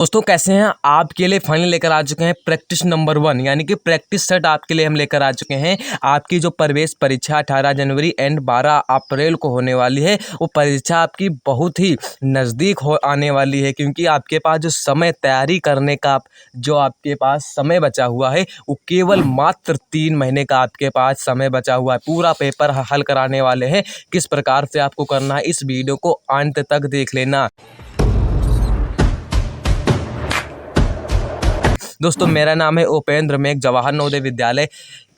दोस्तों कैसे हैं। आपके लिए फाइनल लेकर आ चुके हैं प्रैक्टिस नंबर 1 यानी कि प्रैक्टिस सेट आपके लिए हम लेकर आ चुके हैं। आपकी जो प्रवेश परीक्षा 18 जनवरी एंड 12 अप्रैल को होने वाली है, वो परीक्षा आपकी बहुत ही नज़दीक हो आने वाली है, क्योंकि आपके पास जो समय तैयारी करने का जो आपके पास समय बचा हुआ है वो केवल मात्र 3 महीने का आपके पास समय बचा हुआ है। पूरा पेपर हल कराने वाले हैं। किस प्रकार से आपको करना है इस वीडियो को अंत तक देख लेना। दोस्तों मेरा नाम है उपेंद्र, मैं एक जवाहर नवोदय विद्यालय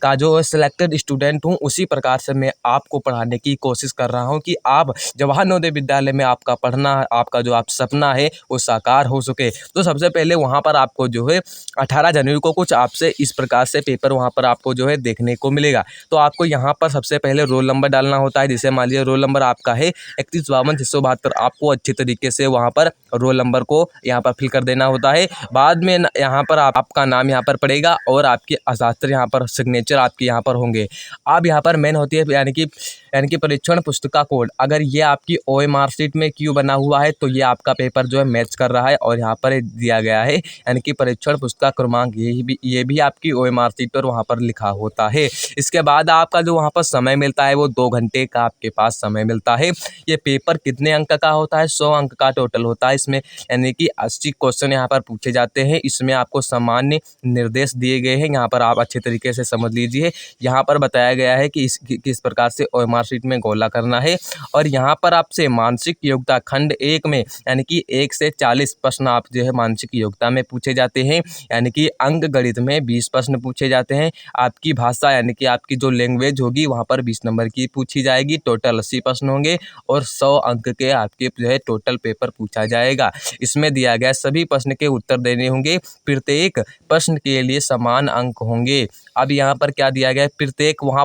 का जो सिलेक्टेड स्टूडेंट हूं। उसी प्रकार से मैं आपको पढ़ाने की कोशिश कर रहा हूं कि आप जवाहर नवोदय विद्यालय में आपका पढ़ना, आपका जो आप सपना है वो साकार हो सके। तो सबसे पहले वहां पर आपको जो है 18 जनवरी को कुछ आपसे इस प्रकार से पेपर वहां पर आपको जो है देखने को मिलेगा। तो आपको यहाँ पर सबसे पहले रोल नंबर डालना होता है। जैसे मान लीजिए रोल नंबर आपका है 3152 आपको अच्छी तरीके से वहाँ पर रोल नंबर को यहाँ पर फिल कर देना होता है। बाद में यहाँ पर आपका नाम यहाँ पर पड़ेगा और आपके हस्ताक्षर यहाँ पर सिग्नेचर आपके यहाँ पर होंगे। अब यहाँ पर मेन होती है यानी कि परीक्षण पुस्तिका कोड। अगर ये आपकी OMR शीट में क्यों बना हुआ है तो ये आपका पेपर जो है मैच कर रहा है और यहाँ पर दिया गया है यानी कि परीक्षण पुस्तिका क्रमांक। ये भी आपकी OMR शीट पर वहाँ पर लिखा होता है। इसके बाद आपका जो वहाँ पर समय मिलता है वो 2 घंटे का आपके पास समय मिलता है। ये पेपर कितने अंक का होता है? 100 अंक का टोटल होता है इसमें, यानी कि 80 क्वेश्चन यहाँ पर पूछे जाते हैं। इसमें आपको सामान्य निर्देश दिए गए हैं, यहाँ पर आप अच्छे तरीके से समझ लीजिए। यहाँ पर बताया गया है कि किस प्रकार से OMR शीट में गोला करना है। और यहाँ पर आपसे मानसिक योग्यता खंड 1 में यानी कि 1 से 40 प्रश्न आप जो है मानसिक योग्यता में पूछे जाते हैं, यानी कि अंक गणित में 20 प्रश्न पूछे जाते हैं। आपकी भाषा यानी कि आपकी जो लैंग्वेज होगी वहाँ पर 20 नंबर की पूछी जाएगी। टोटल 80 प्रश्न होंगे और 100 अंक के आपके जो है टोटल पेपर पूछा जाएगा। इसमें दिया गया सभी प्रश्न के उत्तर देने होंगे। प्रत्येक प्रश्न के लिए समान अंक होंगे। अब यहाँ पर क्या दिया गया है, प्रत्येक वहाँ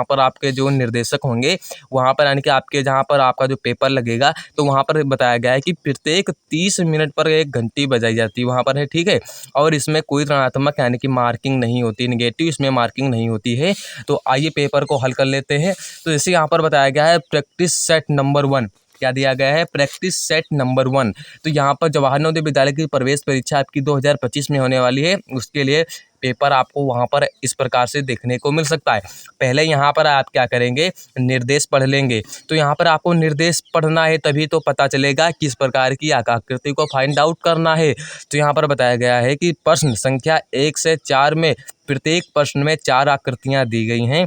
पर आपके जो निर्देशक होंगे वहाँ पर यानी कि आपके जहाँ पर आपका जो पेपर लगेगा तो वहाँ पर बताया गया है कि प्रत्येक 30 मिनट पर एक घंटी बजाई जाती है वहाँ पर है, ठीक है। और इसमें कोई ऋणात्मक यानी कि मार्किंग नहीं होती, निगेटिव इसमें मार्किंग नहीं होती है। तो आइए पेपर को हल कर लेते हैं। तो जैसे यहाँ पर बताया गया है प्रैक्टिस सेट नंबर 1, क्या दिया गया है, प्रैक्टिस सेट नंबर 1। तो यहाँ पर जवाहर नवोदय विद्यालय की प्रवेश परीक्षा आपकी 2025 में होने वाली है। उसके लिए पेपर आपको वहाँ पर इस प्रकार से देखने को मिल सकता है। पहले यहाँ पर आप क्या करेंगे, निर्देश पढ़ लेंगे। तो यहाँ पर आपको निर्देश पढ़ना है तभी तो पता चलेगा किस प्रकार की आकृति को फाइंड आउट करना है। तो यहाँ पर बताया गया है कि प्रश्न संख्या 1 से 4 में प्रत्येक प्रश्न में 4 आकृतियाँ दी गई हैं।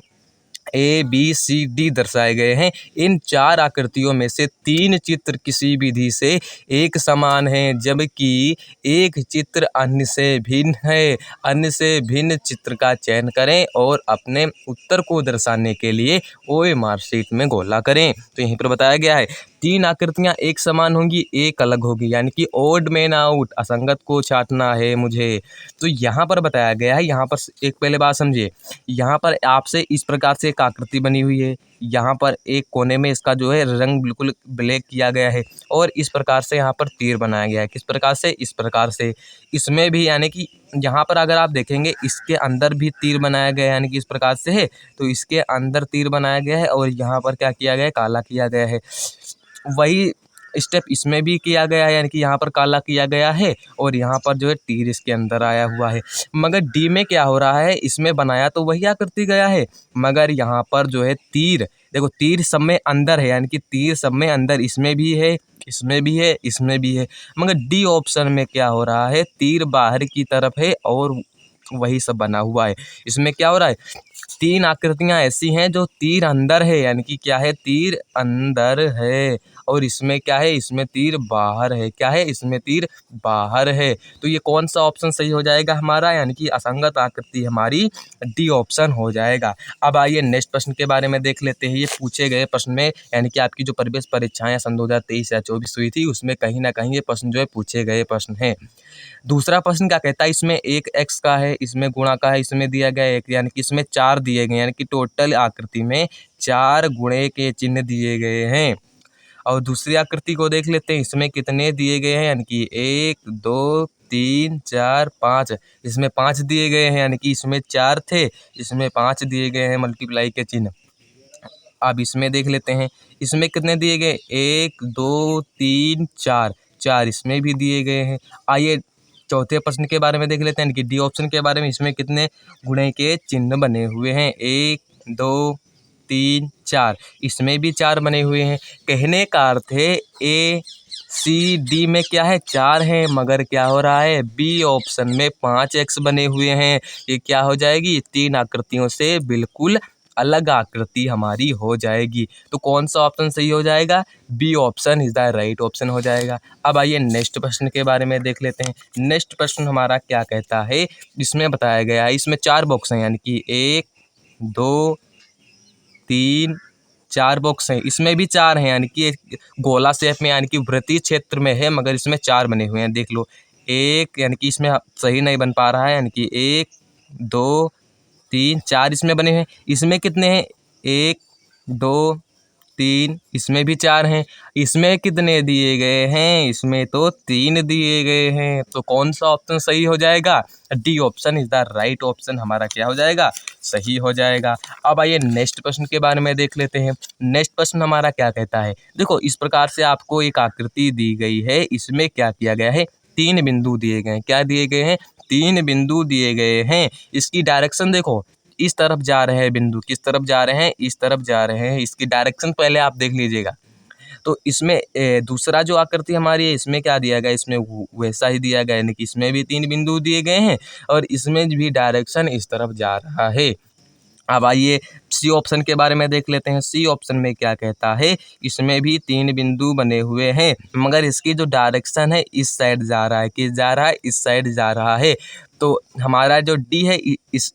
ABCD दर्शाए गए हैं। इन 4 आकृतियों में से 3 चित्र किसी विधि से एक समान हैं, जबकि एक चित्र अन्य से भिन्न है। अन्य से भिन्न चित्र का चयन करें और अपने उत्तर को दर्शाने के लिए OMR शीट में गोला करें। तो यहीं पर बताया गया है 3 आकृतियां एक समान होंगी, एक अलग होगी, यानी कि ओड मैन आउट, असंगत को छांटना है मुझे। तो यहाँ पर बताया गया है, यहाँ पर एक पहले बात समझिए, यहाँ पर आपसे इस प्रकार से एक आकृति बनी हुई है। यहाँ पर एक कोने में इसका जो है रंग बिल्कुल ब्लैक किया गया है और इस प्रकार से यहाँ पर तीर बनाया गया है। किस प्रकार से? इस प्रकार से। इसमें भी यानी कि यहाँ पर अगर आप देखेंगे इसके अंदर भी तीर बनाया गया है, यानी कि इस प्रकार से है। तो इसके अंदर तीर बनाया गया है और यहाँ पर क्या किया गया है, काला किया गया है। वही स्टेप इसमें भी किया गया है, यानी कि यहाँ पर काला किया गया है और यहाँ पर जो है तीर इसके अंदर आया हुआ है। मगर डी में क्या हो रहा है, इसमें बनाया तो वही आकृति गया है, मगर यहाँ पर जो है तीर, देखो तीर सब में अंदर है, यानी कि तीर सब में अंदर, इसमें भी है, इसमें भी है, इसमें भी है। मगर डी ऑप्शन में क्या हो रहा है, तीर बाहर की तरफ है और वही सब बना हुआ है। इसमें क्या हो रहा है, 3 आकृतियां ऐसी हैं जो तीर अंदर है, यानी कि क्या है, तीर अंदर है। और इसमें क्या है, इसमें तीर बाहर है। क्या है, इसमें तीर बाहर है। तो ये कौन सा ऑप्शन सही हो जाएगा हमारा, यानी कि असंगत आकृति हमारी डी ऑप्शन हो जाएगा। अब आइए नेक्स्ट प्रश्न के बारे में देख लेते हैं। ये पूछे गए प्रश्न में यानी कि आपकी जो प्रवेश परीक्षाएं सन 2023 या 24 हुई थी उसमें कहीं ना कहीं ये प्रश्न जो है पूछे गए प्रश्न हैं। दूसरा प्रश्न क्या कहता है, इसमें एक x का है, इसमें गुणा का है, इसमें दिया गया एक, यानी कि इसमें 4 दिए गए, यानी कि टोटल आकृति में 4 गुणे के चिन्ह दिए गए हैं। और दूसरी आकृति को देख लेते हैं, इसमें कितने दिए गए हैं, यानी कि 1 2 3 4 5, इसमें 5 दिए गए हैं, यानी कि इसमें 4 थे, इसमें 5 दिए गए हैं मल्टीप्लाई के चिन्ह। अब इसमें देख लेते हैं, इसमें कितने दिए गए, 1 2 3 4, 4 इसमें भी दिए गए हैं। आइए चौथे प्रश्न के बारे में देख लेते हैं, यानी कि डी ऑप्शन के बारे में। इसमें कितने गुणे के चिन्ह बने हुए हैं? 1 2 3 4, इसमें भी 4 बने हुए हैं। कहने का अर्थ है ए सी डी में क्या है? 4 हैं, मगर क्या हो रहा है? बी ऑप्शन में 5 एक्स बने हुए हैं। ये क्या हो जाएगी? 3 आकृतियों से बिल्कुल अलग आकृति हमारी हो जाएगी। तो कौन सा ऑप्शन सही हो जाएगा? B option is the right option हो जाएगा। अब आइए नेक्स्ट प्रश्न के बारे में देख लेते हैं। नेक्स्ट प्रश्न हमारा क्या कहता है? इसमें बताया गया है, इसमें 4 बॉक्स हैं, यानी कि 1 2 3 4 बॉक्स हैं। इसमें भी 4 हैं, यानी कि गोला शेप में, यानी कि वृत्तीय क्षेत्र में है, मगर इसमें 4 बने हुए हैं। देख लो, एक, यानी कि इसमें सही नहीं बन पा रहा है, यानी कि 1 2 3 4 इसमें बने हैं। इसमें कितने हैं? 1 2 3, इसमें भी 4 हैं। इसमें कितने दिए गए हैं? इसमें तो 3 दिए गए हैं। तो कौन सा ऑप्शन सही हो जाएगा? D option is the right option हमारा क्या हो जाएगा? सही हो जाएगा। अब आइए नेक्स्ट प्रश्न के बारे में देख लेते हैं। नेक्स्ट प्रश्न हमारा क्या कहता है? देखो, इस प्रकार से आपको एक आकृति दी गई है। इसमें क्या किया गया है? 3 बिंदु दिए गए हैं। क्या दिए गए हैं? 3 बिंदु दिए गए हैं। इसकी डायरेक्शन देखो, इस तरफ जा रहे हैं बिंदु। किस तरफ जा रहे हैं? इस तरफ जा रहे हैं। इसकी डायरेक्शन पहले आप देख लीजिएगा। तो इसमें दूसरा जो आकृति हमारी है, इसमें क्या दिया गया? इसमें वैसा ही दिया गया, यानी कि इसमें भी 3 बिंदु दिए गए हैं और इसमें भी डायरेक्शन इस तरफ जा रहा है। अब आइए सी ऑप्शन के बारे में देख लेते हैं। सी ऑप्शन में क्या कहता है? इसमें भी 3 बिंदु बने हुए हैं, मगर इसकी जो डायरेक्शन है इस साइड जा रहा है। किस जा रहा है? इस साइड जा रहा है। तो हमारा जो डी है,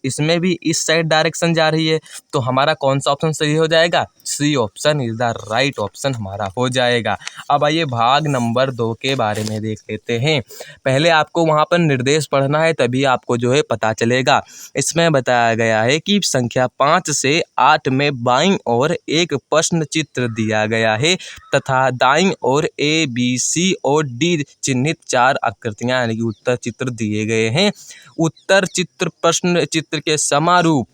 इसमें भी इस साइड डायरेक्शन जा रही है। तो हमारा कौन सा ऑप्शन सही हो जाएगा? C option is the right option हमारा हो जाएगा। अब आइए भाग नंबर 2 के बारे में देख लेते हैं। पहले आपको वहाँ पर निर्देश पढ़ना है, तभी आपको जो है पता चलेगा। इसमें बताया गया है कि संख्या 5 से 8 में बाईं ओर एक प्रश्न चित्र दिया गया है तथा दाईं ओर ए बी सी और डी चिन्हित 4 आकृतियां, यानी कि उत्तर चित्र दिए गए हैं। उत्तर चित्र प्रश्न चित्र के समारूप,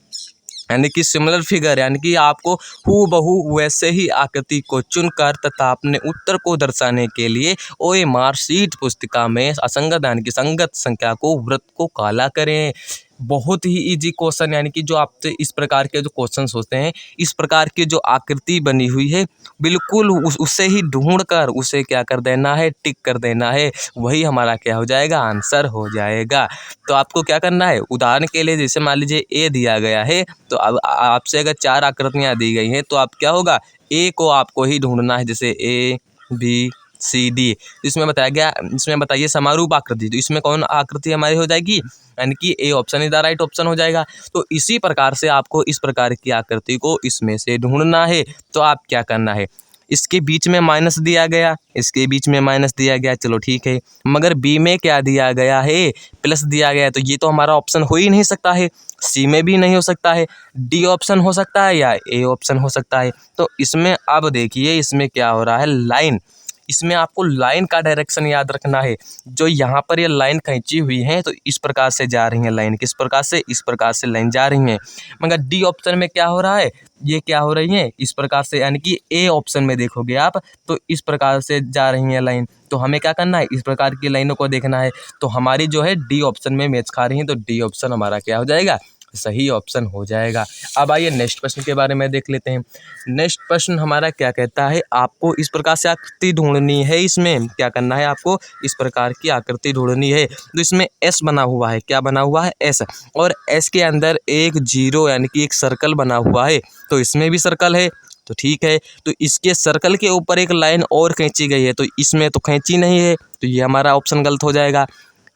यानी कि सिमिलर फिगर, यानी कि आपको हूबहू वैसे ही आकृति को चुनकर तथा अपने उत्तर को दर्शाने के लिए OMR शीट पुस्तिका में असंगत, यानी कि संगत संख्या को वृत्त को काला करें। बहुत ही इजी क्वेश्चन, यानी कि जो आपसे इस प्रकार के जो क्वेश्चन होते हैं, इस प्रकार की जो आकृति बनी हुई है, बिल्कुल उसे ही ढूंढकर उसे क्या कर देना है? टिक कर देना है। वही हमारा क्या हो जाएगा? आंसर हो जाएगा। तो आपको क्या करना है? उदाहरण के लिए जैसे मान लीजिए ए दिया गया है, तो अब आपसे अगर 4 आकृतियां दी गई हैं, तो आप क्या होगा? ए को आपको ही ढूंढना है। जैसे ए बी सी डी, इसमें बताया गया, इसमें बताइए समारूप आकृति, तो इसमें कौन आकृति हमारी हो जाएगी? यानी कि A option is the right option हो जाएगा। तो इसी प्रकार से आपको इस प्रकार की आकृति को इसमें से ढूंढना है। तो आप क्या करना है? इसके बीच में माइनस दिया गया, इसके बीच में माइनस दिया गया, चलो ठीक है, मगर बी में क्या दिया गया है? प्लस दिया गया है। तो ये तो हमारा ऑप्शन हो ही नहीं सकता है। सी में भी नहीं हो सकता है, डी ऑप्शन हो सकता है या ए ऑप्शन हो सकता है। तो इसमें अब देखिए, इसमें क्या हो रहा है? लाइन, इसमें आपको लाइन का डायरेक्शन याद रखना है। जो यहाँ पर ये लाइन खींची हुई है, तो इस प्रकार से जा रही है लाइन। किस प्रकार से? इस प्रकार से लाइन जा रही है। मगर डी ऑप्शन में क्या हो रहा है? ये क्या हो रही है? इस प्रकार से, यानी कि ए ऑप्शन में देखोगे आप, तो इस प्रकार से जा रही है लाइन। तो हमें क्या करना है? इस प्रकार की लाइनों को देखना है। तो हमारी जो है डी ऑप्शन में मैच खा रही है, तो डी ऑप्शन हमारा क्या हो जाएगा? सही ऑप्शन हो जाएगा। अब आइए नेक्स्ट प्रश्न के बारे में देख लेते हैं। नेक्स्ट प्रश्न हमारा क्या कहता है? आपको इस प्रकार से आकृति ढूंढनी है। इसमें क्या करना है? आपको इस प्रकार की आकृति ढूंढनी है। तो इसमें एस बना हुआ है। क्या बना हुआ है? एस, और एस के अंदर एक जीरो, यानी कि एक सर्कल बना हुआ है। तो इसमें भी सर्कल है, तो ठीक है। तो इसके सर्कल के ऊपर एक लाइन और खींची गई है, तो इसमें तो खींची नहीं है, तो ये हमारा ऑप्शन गलत हो जाएगा।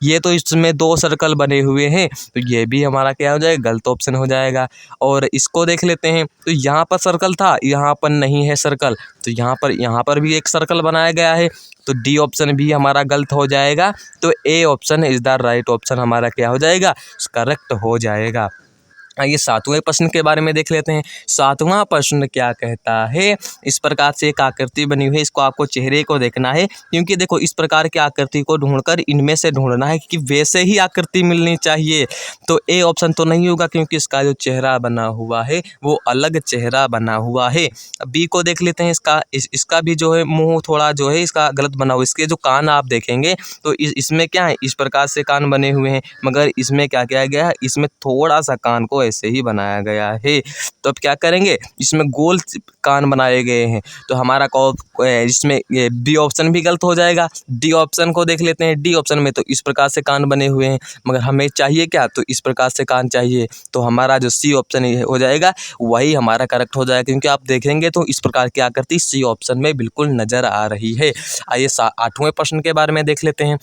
ये तो इसमें 2 सर्कल बने हुए हैं, तो ये भी हमारा क्या हो जाएगा? गलत ऑप्शन हो जाएगा। और इसको देख लेते हैं, तो यहाँ पर सर्कल था, यहाँ पर नहीं है सर्कल, तो यहाँ पर भी एक सर्कल बनाया गया है, तो डी ऑप्शन भी हमारा गलत हो जाएगा। तो A option is the right option हमारा क्या हो जाएगा? करेक्ट हो जाएगा। आइए 7वें प्रश्न के बारे में देख लेते हैं। 7वां प्रश्न क्या कहता है, इस प्रकार से एक आकृति बनी हुई है, इसको आपको चेहरे को देखना है, क्योंकि देखो इस प्रकार की आकृति को ढूंढकर इनमें से ढूंढना है कि वैसे ही आकृति मिलनी चाहिए। तो ए ऑप्शन तो नहीं होगा, क्योंकि इसका जो चेहरा बना हुआ है वो अलग चेहरा बना हुआ है। बी को देख लेते हैं, इसका भी जो है मुँह थोड़ा जो है इसका गलत बना हुआ है। इसके जो कान आप देखेंगे तो इसमें क्या है, इस प्रकार से कान बने हुए हैं, मगर इसमें क्या किया गया है, इसमें थोड़ा सा कान को ऐसे ही बनाया गया है। तो अब क्या करेंगे, इसमें गोल कान बनाए गए हैं, तो हमारा इसमें ये डी ऑप्शन भी गलत हो जाएगा। डी ऑप्शन को देख लेते हैं। डी ऑप्शन में तो इस प्रकार से कान बने हुए हैं, मगर हमें चाहिए क्या, तो इस प्रकार से कान चाहिए। तो हमारा जो सी ऑप्शन हो जाएगा वही हमारा करेक्ट हो जाएगा, क्योंकि आप देखेंगे तो इस प्रकार की आकृति सी ऑप्शन में बिल्कुल नज़र आ रही है। आइए 8वें प्रश्न के बारे में देख लेते हैं।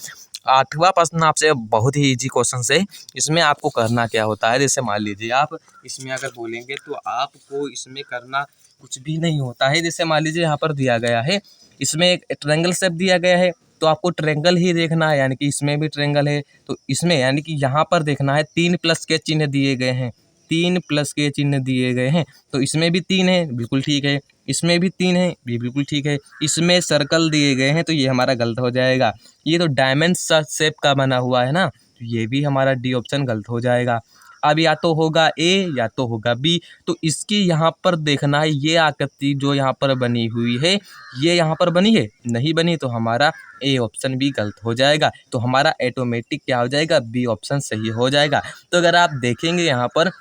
8वां प्रश्न आपसे बहुत ही इजी क्वेश्चन है। इसमें आपको करना क्या होता है, जैसे मान लीजिए आप इसमें अगर बोलेंगे तो आपको इसमें करना कुछ भी नहीं होता है। जैसे मान लीजिए यहाँ पर दिया गया है, इसमें एक ट्रायंगल शेप दिया गया है, तो आपको ट्रायंगल ही देखना है, यानी कि इसमें भी ट्रायंगल है, तो इसमें यानी कि यहाँ पर देखना है 3 प्लस के चिन्ह दिए गए हैं, 3 प्लस के चिन्ह दिए गए हैं, तो इसमें भी 3 है, बिल्कुल ठीक है। इसमें भी 3 है, ये बिल्कुल ठीक है। इसमें सर्कल दिए गए हैं, तो ये हमारा गलत हो जाएगा। ये तो डायमंड शेप का बना हुआ है ना, तो ये भी हमारा डी ऑप्शन गलत हो जाएगा। अब या तो होगा ए या तो होगा बी। तो इसकी यहाँ पर देखना है, ये आकृति जो यहाँ पर बनी हुई है, ये यहाँ पर बनी है, नहीं बनी, तो हमारा ए ऑप्शन भी गलत हो जाएगा। तो हमारा ऑटोमेटिक क्या हो जाएगा, बी ऑप्शन सही हो जाएगा। तो अगर आप देखेंगे यहाँ पर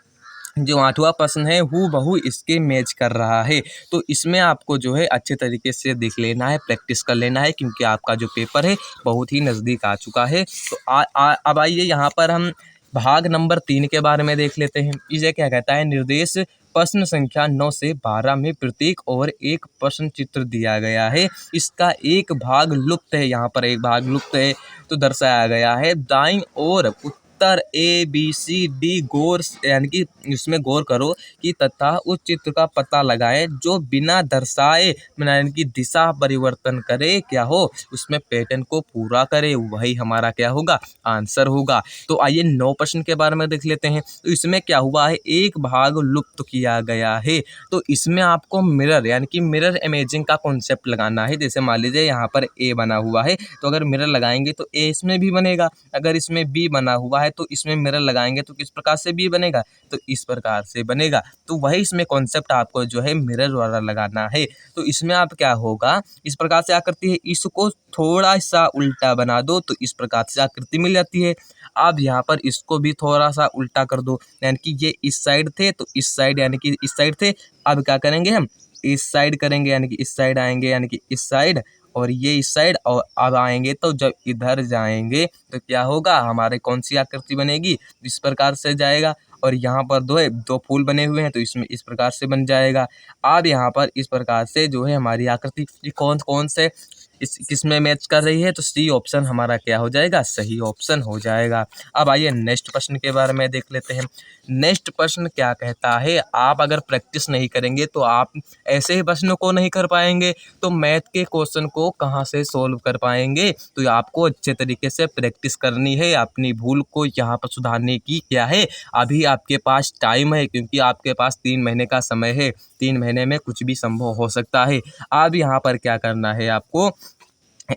जो 8वां प्रश्न है हूबहू इसके मैच कर रहा है, तो इसमें आपको जो है अच्छे तरीके से देख लेना है, प्रैक्टिस कर लेना है, क्योंकि आपका जो पेपर है बहुत ही नज़दीक आ चुका है। तो अब आइए यहाँ पर हम भाग नंबर 3 के बारे में देख लेते हैं। इसे क्या कहता है, निर्देश प्रश्न संख्या 9 से 12 में प्रत्येक और एक प्रश्न चित्र दिया गया है, इसका एक भाग लुप्त है। यहाँ पर एक भाग लुप्त है तो दर्शाया गया है। दाईं ओर उत्तर ए बी सी डी गौर यानी कि इसमें गौर करो कि तथा उस चित्र का पता लगाएं जो बिना दर्शाए यानी कि दिशा परिवर्तन करे क्या हो, उसमें पैटर्न को पूरा करे, वही हमारा क्या होगा, आंसर होगा। तो आइए 9 प्रश्न के बारे में देख लेते हैं। तो इसमें क्या हुआ है, एक भाग लुप्त किया गया है, तो इसमें आपको मिरर यानी कि मिरर इमेजिंग का कॉन्सेप्ट लगाना है। जैसे मान लीजिए यहाँ पर ए बना हुआ है, तो अगर मिरर लगाएंगे तो ए इसमें भी बनेगा, अगर इसमें बी बना हुआ है तो इसमें मिरर लगाएंगे तो किस प्रकार से बी बनेगा, तो इस प्रकार से बनेगा। तो वही इसमें कॉन्सेप्ट आपको जो है मिरर वाला लगाना है। तो इसमें आप क्या होगा, इस प्रकार से आकृति है, इसको थोड़ा सा उल्टा बना दो तो इस प्रकार से आकृति मिल जाती है। अब यहाँ पर इसको भी थोड़ा सा उल्टा कर दो, यानी कि ये इस साइड थे तो इस साइड यानी कि इस साइड थे, अब क्या करेंगे हम इस साइड करेंगे, यानी कि इस साइड आएंगे, यानी कि इस साइड, और ये इस साइड, और अब आएंगे तो जब इधर जाएंगे तो क्या होगा, हमारे कौन सी आकृति बनेगी, इस प्रकार से जाएगा। और यहाँ पर दो फूल बने हुए हैं तो इसमें इस प्रकार से बन जाएगा। अब यहाँ पर इस प्रकार से जो है हमारी आकृति कौन से किस में मैच कर रही है, तो सी ऑप्शन हमारा क्या हो जाएगा, सही ऑप्शन हो जाएगा। अब आइए नेक्स्ट प्रश्न के बारे में देख लेते हैं। नेक्स्ट प्रश्न क्या कहता है, आप अगर प्रैक्टिस नहीं करेंगे तो आप ऐसे ही प्रश्नों को नहीं कर पाएंगे, तो मैथ के क्वेश्चन को कहाँ से सोल्व कर पाएंगे। तो आपको अच्छे तरीके से प्रैक्टिस करनी है, अपनी भूल को यहाँ पर सुधारने की क्या है, अभी आपके पास टाइम है, क्योंकि आपके पास 3 महीने का समय है, 3 महीने में कुछ भी संभव हो सकता है। अब यहाँ पर क्या करना है, आपको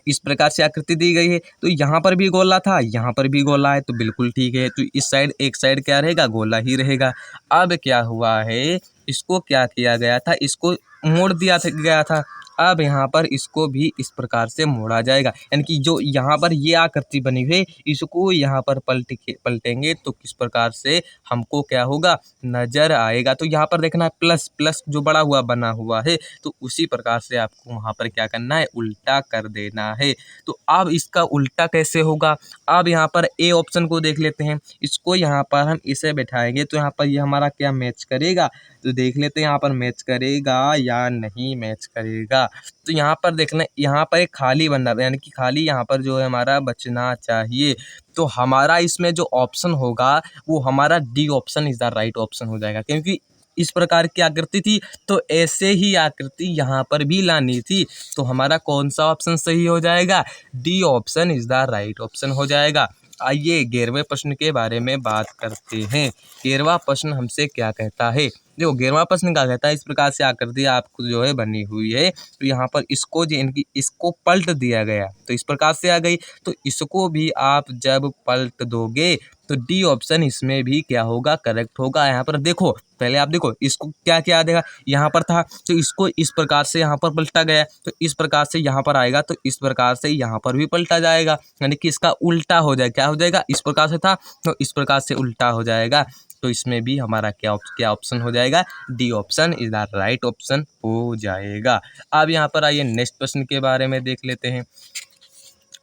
इस प्रकार से आकृति दी गई है, तो यहाँ पर भी गोला था, यहाँ पर भी गोला है, तो बिल्कुल ठीक है। तो इस साइड एक साइड क्या रहेगा, गोला ही रहेगा। अब क्या हुआ है, इसको क्या किया गया था, इसको मोड़ दिया गया था। अब यहाँ पर इसको भी इस प्रकार से मोड़ा जाएगा, यानी कि जो यहाँ पर ये आकृति बनी हुई है इसको यहाँ पर पलटेंगे तो किस प्रकार से हमको क्या होगा, नजर आएगा। तो यहाँ पर देखना है प्लस प्लस जो बड़ा हुआ बना हुआ है, तो उसी प्रकार से आपको वहाँ पर क्या करना है, उल्टा कर देना है। तो अब इसका उल्टा कैसे होगा, अब यहाँ पर ए ऑप्शन को देख लेते हैं। इसको यहाँ पर हम इसे बैठाएंगे तो यहाँ पर ये हमारा क्या मैच करेगा, तो देख लेते हैं यहाँ पर मैच करेगा या नहीं मैच करेगा। तो यहाँ पर देखना, यहाँ पर एक खाली बनना, यानी कि खाली यहाँ पर जो है हमारा बचना चाहिए। तो हमारा इसमें जो ऑप्शन होगा वो हमारा D option is the right option हो जाएगा, क्योंकि इस प्रकार की आकृति थी तो ऐसे ही आकृति यहाँ पर भी लानी थी। तो हमारा कौन सा ऑप्शन सही हो जाएगा, D option is the right option हो जाएगा। आइए 11वें प्रश्न के बारे में बात करते हैं। 11वां प्रश्न हमसे क्या कहता है? देखो 11वां प्रश्न क्या कहता है, इस प्रकार से आकृति आपको जो है बनी हुई है, तो यहाँ पर इसको जो इनकी इसको पलट दिया गया, तो इस प्रकार से आ गई। तो इसको भी आप जब पलट दोगे तो डी ऑप्शन इसमें भी क्या होगा, करेक्ट होगा। यहाँ पर देखो, पहले आप देखो इसको क्या क्या देगा, यहाँ पर था तो इसको इस प्रकार से यहाँ पर पलटा गया, तो इस प्रकार से यहाँ पर आएगा, तो इस प्रकार से यहाँ पर भी पलटा जाएगा, यानी कि इसका उल्टा हो जाएगा। क्या हो जाएगा, इस प्रकार से था तो इस प्रकार से उल्टा हो जाएगा। तो इसमें भी हमारा क्या ऑप्शन हो जाएगा, D option is the right option हो जाएगा। अब यहाँ पर आइए नेक्स्ट प्रश्न के बारे में देख लेते हैं।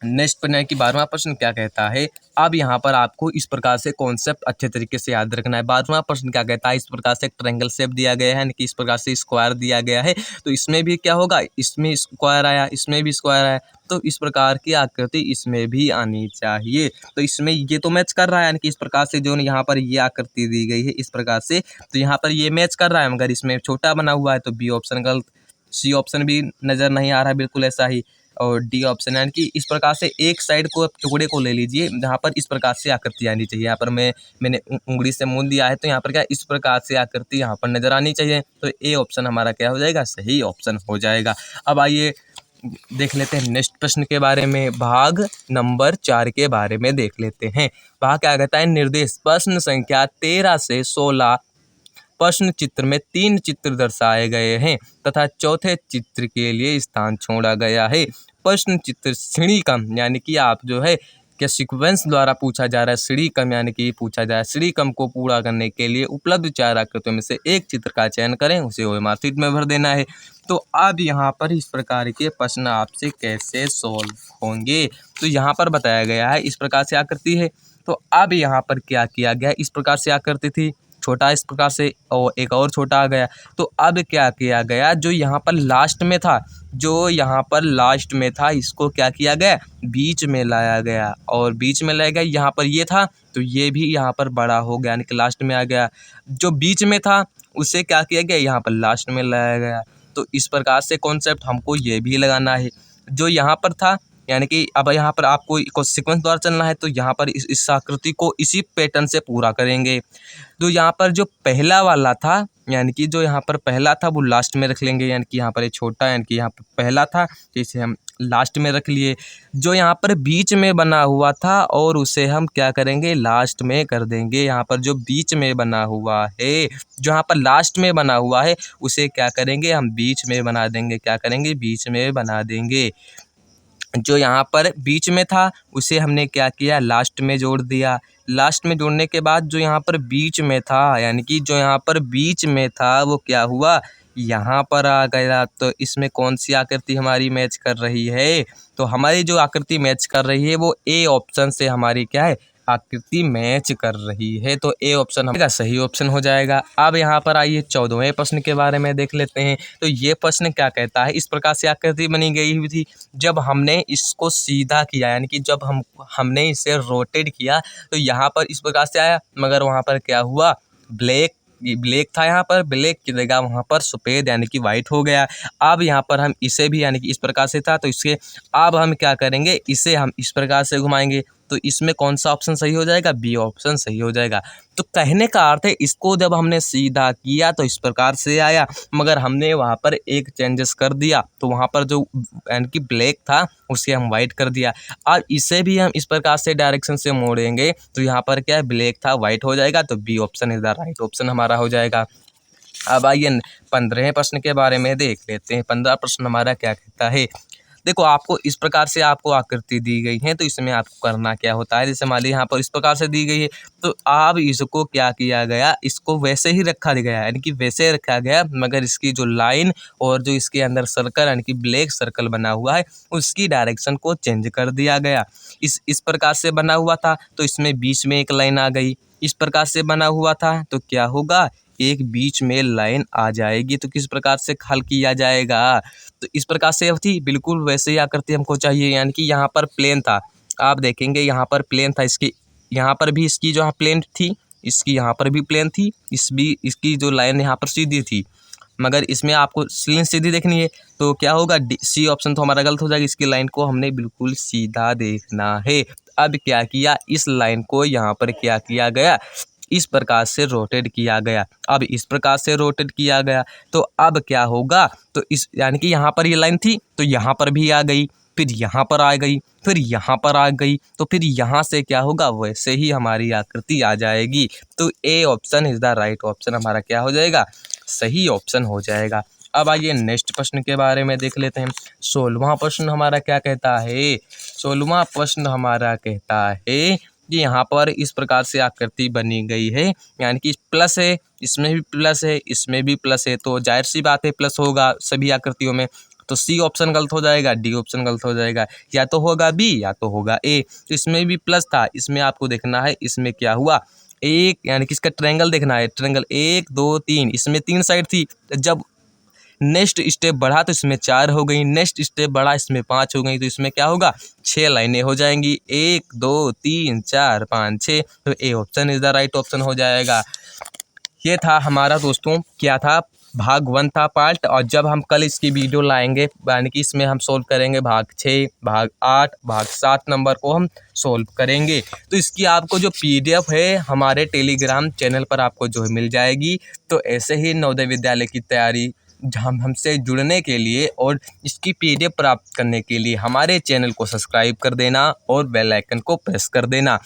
नेक्स्ट प्रश्न की 12वां प्रश्न क्या कहता है। अब यहाँ पर आपको इस प्रकार से कॉन्सेप्ट अच्छे तरीके से याद रखना है। 12वां प्रश्न क्या कहता है, इस प्रकार से ट्रायंगल शेप दिया गया है, यानी कि इस प्रकार से स्क्वायर दिया गया है, तो इसमें भी क्या होगा, इसमें स्क्वायर आया, इसमें भी स्क्वायर आया, तो इस प्रकार की आकृति इसमें भी आनी चाहिए। तो इसमें ये तो मैच कर रहा है, यानी कि इस प्रकार से जो यहाँ पर ये आकृति दी गई है इस प्रकार से, तो यहाँ पर ये मैच कर रहा है, मगर इसमें छोटा बना हुआ है, तो बी ऑप्शन गलत। सी ऑप्शन भी नज़र नहीं आ रहा है, बिल्कुल ऐसा ही। और डी ऑप्शन यानी कि इस प्रकार से एक साइड को टुकड़े को ले लीजिए जहाँ पर इस प्रकार से आकृति आनी चाहिए। यहाँ पर मैंने उंगली से मूंद दिया है, तो यहाँ पर क्या इस प्रकार से आकृति यहाँ पर नजर आनी चाहिए। तो ए ऑप्शन हमारा क्या हो जाएगा, सही ऑप्शन हो जाएगा। अब आइए देख लेते हैं नेक्स्ट प्रश्न के बारे में। भाग नंबर 4 के बारे में देख लेते हैं। भाग क्या कहता है, निर्देश प्रश्न संख्या 13 से 16 प्रश्न चित्र में 3 चित्र दर्शाए गए हैं तथा चौथे चित्र के लिए स्थान छोड़ा गया है। प्रश्न चित्र श्रेणी क्रम यानी कि आप जो है क्या सीक्वेंस द्वारा पूछा जा रहा है, श्रेणी क्रम यानी कि पूछा जा रहा है। श्रेणी क्रम को पूरा करने के लिए उपलब्ध 4 आकृतियों में से एक चित्र का चयन करें, उसे ओएमआर शीट में भर देना है। तो अब यहाँ पर इस प्रकार के प्रश्न आपसे कैसे सॉल्व होंगे, तो यहाँ पर बताया गया है इस प्रकार से आकृति है। तो अब यहाँ पर क्या किया गया, इस प्रकार से आकृति थी, छोटा इस प्रकार से और एक और छोटा आ गया। तो अब क्या किया गया, जो यहाँ पर लास्ट में था, जो यहाँ पर लास्ट में था, इसको क्या किया गया, बीच में लाया गया, और बीच में लाया गया। यहाँ पर ये था तो ये भी यहाँ पर बड़ा हो गया, यानी कि लास्ट में आ गया। जो बीच में था उसे क्या किया गया, यहाँ पर लास्ट में लाया गया। तो इस प्रकार से कॉन्सेप्ट हमको ये भी लगाना है। जो यहाँ पर था, यानी कि अब यहाँ पर आपको सीक्वेंस द्वारा चलना है, तो यहाँ पर इस आकृति को इसी पैटर्न से पूरा करेंगे। तो यहाँ पर जो पहला वाला था, यानी कि जो यहाँ पर पहला था वो लास्ट में रख लेंगे, यानी कि यहाँ पर ये छोटा, यानी कि यहाँ पर पहला था तो इसे हम लास्ट में रख लिए। जो यहाँ पर बीच में बना हुआ था और उसे हम क्या करेंगे, लास्ट में कर देंगे। यहाँ पर जो बीच में बना हुआ है, जो यहाँ पर लास्ट में बना हुआ है, उसे क्या करेंगे, हम बीच में बना देंगे। क्या करेंगे, बीच में बना देंगे। जो यहाँ पर बीच में था उसे हमने क्या किया, लास्ट में जोड़ दिया। लास्ट में जोड़ने के बाद जो यहाँ पर बीच में था, यानी कि जो यहाँ पर बीच में था वो क्या हुआ, यहाँ पर आ गया। तो इसमें कौन सी आकृति हमारी मैच कर रही है, तो हमारी जो आकृति मैच कर रही है वो ए ऑप्शन से हमारी क्या है, आकृति मैच कर रही है। तो ए ऑप्शन हमारा सही ऑप्शन हो जाएगा। अब यहाँ पर आइए 14वें प्रश्न के बारे में देख लेते हैं। तो ये प्रश्न क्या कहता है, इस प्रकार से आकृति बनी गई हुई थी। जब हमने इसको सीधा किया, यानी कि जब हमने इसे रोटेट किया, तो यहाँ पर इस प्रकार से आया, मगर वहाँ पर क्या हुआ, ब्लैक था, यहाँ पर ब्लैक की जगह वहाँ पर सफ़ेद यानी कि वाइट हो गया। अब यहाँ पर हम इसे भी, यानी कि इस प्रकार से था तो इसके अब हम क्या करेंगे, इसे हम इस प्रकार से घुमाएंगे। तो इसमें कौन सा ऑप्शन सही हो जाएगा, बी ऑप्शन सही हो जाएगा। तो कहने का अर्थ है, इसको जब हमने सीधा किया तो इस प्रकार से आया, मगर हमने वहाँ पर एक चेंजेस कर दिया, तो वहाँ पर जो यानी कि ब्लैक था उसे हम वाइट कर दिया। और इसे भी हम इस प्रकार से डायरेक्शन से मोड़ेंगे, तो यहाँ पर क्या है, ब्लैक था वाइट हो जाएगा। तो B option is the right option हमारा हो जाएगा। अब आइए 15वें प्रश्न के बारे में देख लेते हैं। 15वां प्रश्न हमारा क्या कहता है, देखो आपको इस प्रकार से आपको आकृति दी गई है, तो इसमें आपको करना क्या होता है, जैसे मान लीजिए यहाँ पर इस प्रकार से दी गई है, तो अब इसको क्या किया गया, इसको वैसे ही रखा गया, यानी कि वैसे रखा गया, मगर इसकी जो लाइन और जो इसके अंदर सर्कल यानी कि ब्लैक सर्कल बना हुआ है उसकी डायरेक्शन को चेंज कर दिया गया। इस प्रकार से बना हुआ था तो इसमें बीच में एक लाइन आ गई। इस प्रकार से बना हुआ था तो क्या होगा, एक बीच में लाइन आ जाएगी। तो किस प्रकार से हल किया जाएगा, तो इस प्रकार से थी, बिल्कुल वैसे ही आकृति हमको चाहिए। यानी कि यहाँ पर प्लेन था, आप देखेंगे यहाँ पर प्लेन था, इसकी यहाँ पर भी इसकी जो प्लेन थी, इसकी यहाँ पर भी प्लेन थी, इसकी जो लाइन यहाँ पर सीधी थी, मगर इसमें आपको लाइन सीधी देखनी है। तो क्या होगा, सी ऑप्शन तो हमारा गलत हो जाएगा, इसकी लाइन को हमने बिल्कुल सीधा देखना है। अब क्या किया, इस लाइन को यहाँ पर क्या किया गया, इस प्रकार से रोटेट किया गया। अब इस प्रकार से रोटेट किया गया तो अब क्या होगा, तो इस यानी कि यहाँ पर ये लाइन थी तो यहाँ पर भी आ गई, फिर यहाँ पर आ गई, फिर यहाँ पर आ गई, तो फिर यहाँ से क्या होगा, वैसे ही हमारी आकृति आ जाएगी। तो A option is the right option, हमारा क्या हो जाएगा, सही ऑप्शन हो जाएगा। अब आइए नेक्स्ट प्रश्न के बारे में देख लेते हैं। 16वां प्रश्न हमारा क्या कहता है, 16वां प्रश्न हमारा कहता है कि यहाँ पर इस प्रकार से आकृति बनी गई है, यानी कि प्लस है, इसमें भी प्लस है, इसमें भी प्लस है, तो जाहिर सी बात है प्लस होगा सभी आकृतियों में। तो सी ऑप्शन गलत हो जाएगा, डी ऑप्शन गलत हो जाएगा, या तो होगा बी या तो होगा ए। तो इसमें भी प्लस था, इसमें आपको देखना है इसमें क्या हुआ, एक यानी कि इसका ट्रायंगल देखना है, ट्रायंगल 1 2 3, इसमें 3 साइड थी, जब नेक्स्ट स्टेप बढ़ा तो इसमें 4 हो गई, नेक्स्ट स्टेप बढ़ा इसमें 5 हो गई, तो इसमें क्या होगा, 6 लाइनें हो जाएंगी, 1 2 3 4 5 6, तो A option is the right option हो जाएगा। ये था हमारा दोस्तों, क्या था, भाग 1 था पार्ट, और जब हम कल इसकी वीडियो लाएंगे यानी कि इसमें हम सोल्व करेंगे भाग 6 भाग 8 भाग 7 नंबर को हम सोल्व करेंगे। तो इसकी आपको जो PDF है हमारे टेलीग्राम चैनल पर आपको जो है मिल जाएगी। तो ऐसे ही नवोदय विद्यालय की तैयारी हमसे जुड़ने के लिए और इसकी PDF प्राप्त करने के लिए हमारे चैनल को सब्सक्राइब कर देना और बेल आइकन को प्रेस कर देना।